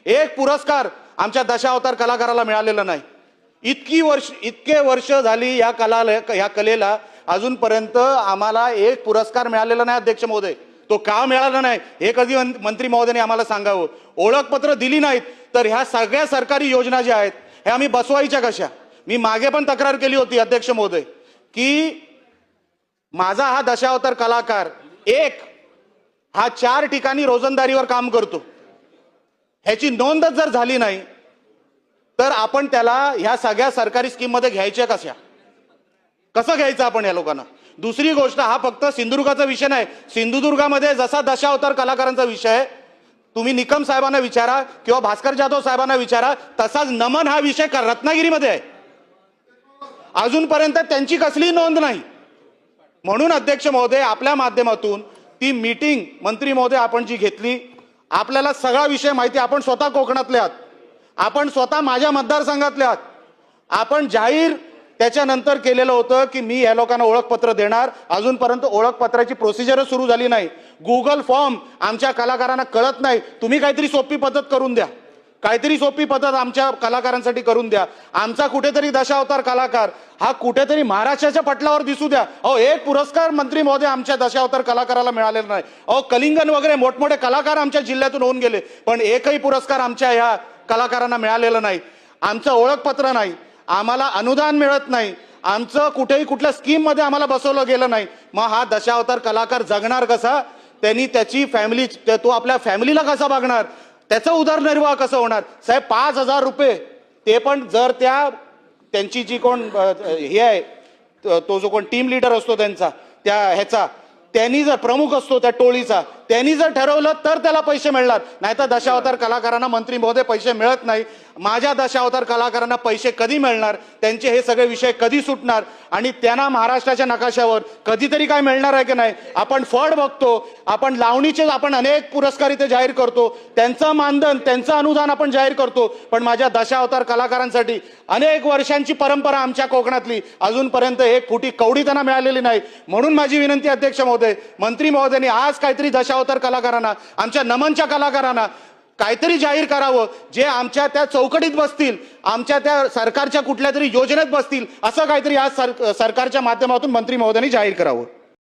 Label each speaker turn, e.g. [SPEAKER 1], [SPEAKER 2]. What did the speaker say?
[SPEAKER 1] एक पुरस्कार आमच्या दशावतार कलाकाराला मिळालेला नाही। इतके वर्ष झाली या कलेला अजूनपर्यंत आम्हाला एक पुरस्कार मिळालेला नाही अध्यक्ष महोदय। तो का मिळाला नाही हे कधी मंत्री महोदयांनी आम्हाला सांगावं। ओळखपत्र दिली नाहीत तर ह्या सगळ्या सरकारी योजना ज्या आहेत हे आम्ही बसवायच्या कशा। मी मागे पण तक्रार केली होती अध्यक्ष महोदय की माझा हा दशावतार कलाकार हा 4 ठिकाणी रोजंदारीवर काम करतो, ह्याची नोंदच जर झाली नाही तर आपण त्याला ह्या सगळ्या सरकारी स्कीम मध्ये घ्यायच्या कशा, कसं घ्यायचं आपण या लोकांना। दुसरी गोष्ट, हा फक्त सिंधुदुर्गाचा विषय नाही, सिंधुदुर्गामध्ये जसा दशावतार कलाकारांचा विषय आहे, तुम्ही निकम साहेबांना विचारा किंवा भास्कर जाधव साहेबांना विचारा, तसाच नमन हा विषय रत्नागिरीमध्ये आहे, अजूनपर्यंत त्यांची कसली नोंद नाही। म्हणून अध्यक्ष महोदय आपल्या माध्यमातून ती मीटिंग मंत्री महोदय आपण जी घेतली, आपल्याला सगळा विषय माहिती, आपण स्वतः कोकणातले आहात, आपण स्वतः माझ्या मतदारसंघातले आहात, आपण जाहीर त्याच्यानंतर केलेलं होतं की मी या लोकांना ओळखपत्र देणार, अजूनपर्यंत ओळखपत्राची प्रोसिजरच सुरू झाली नाही। गुगल फॉर्म आमच्या कलाकारांना कळत नाही, तुम्ही काहीतरी सोपी पद्धत करून द्या, काहीतरी सोपी पद्धत आमच्या कलाकारांसाठी करून द्या। आमचा कुठेतरी दशावतार कलाकार हा कुठेतरी महाराष्ट्राच्या पटलावर दिसू द्या। एक पुरस्कार मंत्री महोदय आमच्या दशावतार कलाकाराला मिळालेला नाही। कलिंगन वगैरे मोठमोठे कलाकार आमच्या जिल्ह्यातून होऊन गेले, पण एकही पुरस्कार आमच्या ह्या कलाकारांना मिळालेला नाही। आमचं ओळखपत्र नाही, आम्हाला अनुदान मिळत नाही, आमचं कुठेही कुठल्या स्कीम मध्ये आम्हाला बसवलं गेलं नाही। मग हा दशावतार कलाकार जगणार कसा, त्यांनी त्याची फॅमिली, तो आपल्या फॅमिलीला कसा बघणार, त्याचा उदरनिर्वाह कसं होणार। साहेब 5,000 रुपये, ते पण जर त्यांची जी कोण हे आहे, तो जो कोण टीम लीडर असतो त्यांचा त्यांनी जर प्रमुख असतो त्या टोळीचा, त्यांनी जर ठरवलं तर त्याला पैसे मिळणार, नाहीतर दशावतार कलाकारांना मंत्री महोदय पैसे मिळत नाही। माझ्या दशावतार कलाकारांना पैसे कधी मिळणार, त्यांचे हे सगळे विषय कधी सुटणार आणि त्यांना महाराष्ट्राच्या नकाशावर कधीतरी काय मिळणार आहे की नाही। आपण फड बघतो, आपण लावणीचे आपण अनेक पुरस्कार इथे जाहीर करतो, त्यांचं मानधन त्यांचं अनुदान आपण जाहीर करतो, पण माझ्या दशावतार कलाकारांसाठी अनेक वर्षांची परंपरा आमच्या कोकणातली अजूनपर्यंत एक फुटी कवडी त्यांना मिळालेली नाही। म्हणून माझी विनंती अध्यक्ष महोदय, मंत्री महोदयांनी आज काहीतरी दशावतार कलाकारांना, आमच्या नमनच्या कलाकारांना काहीतरी जाहीर करावं, जे आमच्या त्या चौकटीत बसतील, आमच्या त्या सरकारच्या कुठल्या तरी योजनेत बसतील, असं काहीतरी आज सरकारच्या माध्यमातून मंत्री महोदयांनी जाहीर करावं।